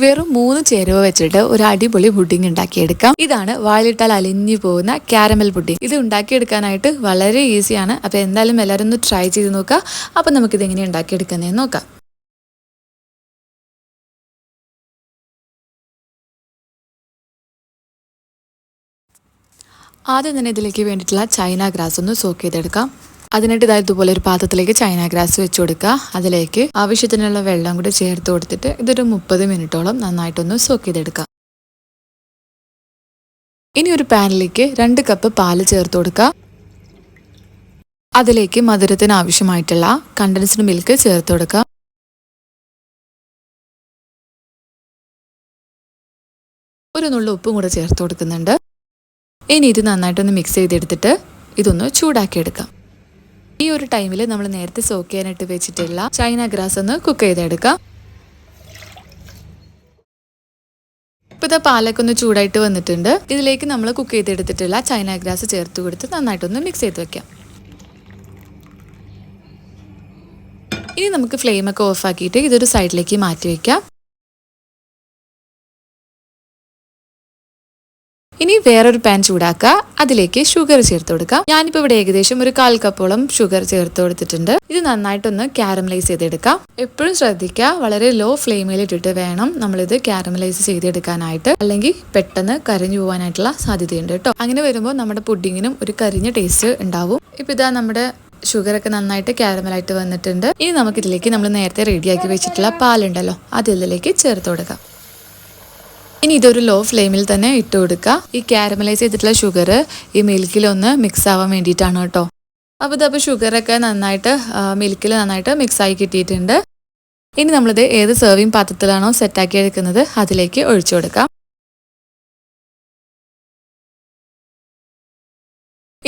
വെറും 3 ചേരുവ വെച്ചിട്ട് ഒരു അടിപൊളി പുഡിംഗ് ഉണ്ടാക്കിയെടുക്കാം. ഇതാണ് വായിലിട്ടാൽ അലിഞ്ഞു പോകുന്ന കാരമൽ പുഡിംഗ്. ഇത് ഉണ്ടാക്കിയെടുക്കാനായിട്ട് വളരെ ഈസിയാണ്. അപ്പോൾ എന്തായാലും എല്ലാവരും ഒന്ന് ട്രൈ ചെയ്ത് നോക്കുക. അപ്പോൾ നമുക്കിത് എങ്ങനെ ഉണ്ടാക്കിയെടുക്കുന്നതെന്ന് നോക്കാം. ആദ്യം തന്നെ ഇതിലേക്ക് വേണ്ടിയിട്ടുള്ള ചൈന ഗ്രാസ് ഒന്ന് സോക്ക് ചെയ്തെടുക്കാം. അതിനായിട്ട് ഇതുപോലെ ഒരു പാത്രത്തിലേക്ക് ചൈന ഗ്രാസ് വെച്ച് കൊടുക്കുക. അതിലേക്ക് ആവശ്യത്തിനുള്ള വെള്ളം കൂടി ചേർത്ത് കൊടുത്തിട്ട് ഇതൊരു 30 മിനിറ്റോളം നന്നായിട്ടൊന്ന് സോക്ക് ചെയ്തെടുക്കാം. ഇനി ഒരു പാനിലേക്ക് 2 കപ്പ് പാല് ചേർത്ത് കൊടുക്കുക. അതിലേക്ക് മധുരത്തിന് ആവശ്യമായിട്ടുള്ള കണ്ടൻസ്ഡ് മിൽക്ക് ചേർത്ത് കൊടുക്കുക. ഒരു നുള്ളു ഉപ്പും കൂടെ ചേർത്ത് കൊടുക്കുന്നുണ്ട്. ഇനി ഇത് നന്നായിട്ടൊന്ന് മിക്സ് ചെയ്തെടുത്തിട്ട് ഇതൊന്ന് ചൂടാക്കിയെടുക്കാം. ഈ ഒരു ടൈമിൽ നമ്മൾ നേരത്തെ സോക്ക് ചെയ്യാനായിട്ട് വെച്ചിട്ടുള്ള ചൈന ഗ്രാസ് ഒന്ന് കുക്ക് ചെയ്തെടുക്കാം. ഇപ്പോൾ ഇത് പാലൊക്കെ ഒന്ന് ചൂടായിട്ട് വന്നിട്ടുണ്ട്. ഇതിലേക്ക് നമ്മൾ കുക്ക് ചെയ്തെടുത്തിട്ടുള്ള ചൈന ഗ്രാസ് ചേർത്ത് കൊടുത്ത് നന്നായിട്ടൊന്ന് മിക്സ് ചെയ്ത് വെക്കാം. ഇനി നമുക്ക് ഫ്ലെയിമൊക്കെ ഓഫാക്കിയിട്ട് ഇതൊരു സൈഡിലേക്ക് മാറ്റി വയ്ക്കാം. ഇനി വേറൊരു പാൻ ചൂടാക്കുക. അതിലേക്ക് ഷുഗർ ചേർത്ത് കൊടുക്കാം. ഞാനിപ്പോൾ ഇവിടെ ഏകദേശം ഒരു 1/4 കപ്പോളം ഷുഗർ ചേർത്ത് കൊടുത്തിട്ടുണ്ട്. ഇത് നന്നായിട്ടൊന്ന് കാരമലൈസ് ചെയ്തെടുക്കാം. എപ്പോഴും ശ്രദ്ധിക്കുക, വളരെ ലോ ഫ്ലെയിമിൽ ഇട്ടിട്ട് വേണം നമ്മളിത് കാരമലൈസ് ചെയ്തെടുക്കാനായിട്ട്, അല്ലെങ്കിൽ പെട്ടെന്ന് കരിഞ്ഞു പോകാനായിട്ടുള്ള സാധ്യതയുണ്ട് കേട്ടോ. അങ്ങനെ വരുമ്പോൾ നമ്മുടെ പുഡിങ്ങിനും ഒരു കരിഞ്ഞ ടേസ്റ്റ് ഉണ്ടാവും. ഇപ്പോൾ ഇതാ നമ്മുടെ ഷുഗറൊക്കെ നന്നായിട്ട് കാരമലായിട്ട് വന്നിട്ടുണ്ട്. ഇനി നമുക്കിതിലേക്ക് നമ്മൾ നേരത്തെ റെഡിയാക്കി വെച്ചിട്ടുള്ള പാലുണ്ടല്ലോ, അത് ഇതിലേക്ക് ചേർത്ത് കൊടുക്കാം. ഇനി ഇതൊരു ലോ ഫ്ലെയിമിൽ തന്നെ ഇട്ട് കൊടുക്കുക. ഈ കാരമലൈസ് ചെയ്തിട്ടുള്ള ഷുഗർ ഈ മിൽക്കിലൊന്ന് മിക്സ് ആവാൻ വേണ്ടിയിട്ടാണ് കേട്ടോ. അപ്പോൾ ഇതപ്പോൾ ഷുഗറൊക്കെ നന്നായിട്ട് മിൽക്കിൽ നന്നായിട്ട് മിക്സായി കിട്ടിയിട്ടുണ്ട്. ഇനി നമ്മളിത് ഏത് സെർവിങ് പാത്രത്തിലാണോ സെറ്റാക്കി എടുക്കുന്നത് അതിലേക്ക് ഒഴിച്ചു കൊടുക്കാം.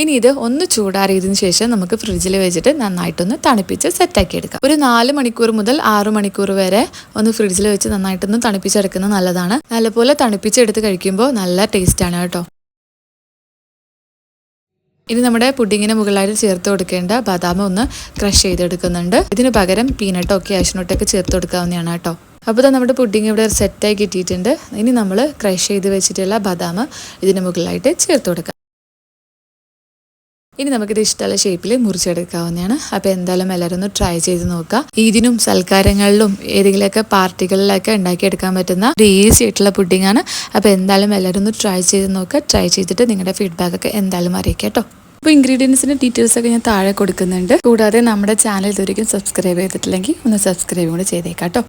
ഇനി ഇത് ഒന്ന് ചൂടാറിയതിനു ശേഷം നമുക്ക് ഫ്രിഡ്ജിൽ വെച്ചിട്ട് നന്നായിട്ടൊന്ന് തണുപ്പിച്ച് സെറ്റാക്കി എടുക്കാം. ഒരു 4 മണിക്കൂർ മുതൽ 6 മണിക്കൂർ വരെ ഒന്ന് ഫ്രിഡ്ജിൽ വെച്ച് നന്നായിട്ടൊന്ന് തണുപ്പിച്ചെടുക്കുന്നത് നല്ലതാണ്. നല്ലപോലെ തണുപ്പിച്ചെടുത്ത് കഴിക്കുമ്പോൾ നല്ല ടേസ്റ്റാണ് കേട്ടോ. ഇനി നമ്മുടെ പുഡിങ്ങിന് മുകളിലായിട്ട് ചേർത്ത് കൊടുക്കേണ്ട ബദാം ഒന്ന് ക്രഷ് ചെയ്തെടുക്കുന്നുണ്ട്. ഇതിന് പകരം പീനട്ടോ കാഷ്നട്ടൊക്കെ ചേർത്ത് കൊടുക്കാവുന്നതാണ് കേട്ടോ. അപ്പോൾ നമ്മുടെ പുഡിങ് ഇവിടെ സെറ്റായി കിട്ടിയിട്ടുണ്ട്. ഇനി നമ്മൾ ക്രഷ് ചെയ്ത് വെച്ചിട്ടുള്ള ബദാം ഇതിന് മുകളിലായിട്ട് ചേർത്ത് കൊടുക്കാം. ഇനി നമുക്കിത് ഇഷ്ടമുള്ള ഷേപ്പിൽ മുറിച്ചെടുക്കാവുന്നതാണ്. അപ്പോൾ എന്തായാലും എല്ലാവരും ഒന്ന് ട്രൈ ചെയ്ത് നോക്കുക. ഈദിനും സൽക്കാരങ്ങളിലും ഏതെങ്കിലുമൊക്കെ പാർട്ടികളിലൊക്കെ ഉണ്ടാക്കിയെടുക്കാൻ പറ്റുന്ന ഒരു ഈസി ആയിട്ടുള്ള പുഡിംഗ് ആണ്. അപ്പോൾ എന്തായാലും എല്ലാവരും ഒന്ന് ട്രൈ ചെയ്ത് നോക്കുക. ട്രൈ ചെയ്തിട്ട് നിങ്ങളുടെ ഫീഡ്ബാക്കൊക്കെ എന്തായാലും അറിയിക്കാം കേട്ടോ. അപ്പോൾ ഇൻഗ്രീഡിയൻസിൻ്റെ ഡീറ്റെയിൽസൊക്കെ ഞാൻ താഴെ കൊടുക്കുന്നുണ്ട്. കൂടാതെ നമ്മുടെ ചാനൽ ഇതുവരെയും സബ്സ്ക്രൈബ് ചെയ്തിട്ടില്ലെങ്കിൽ ഒന്ന് സബ്സ്ക്രൈബ് കൂടെ ചെയ്തേക്കാം കേട്ടോ.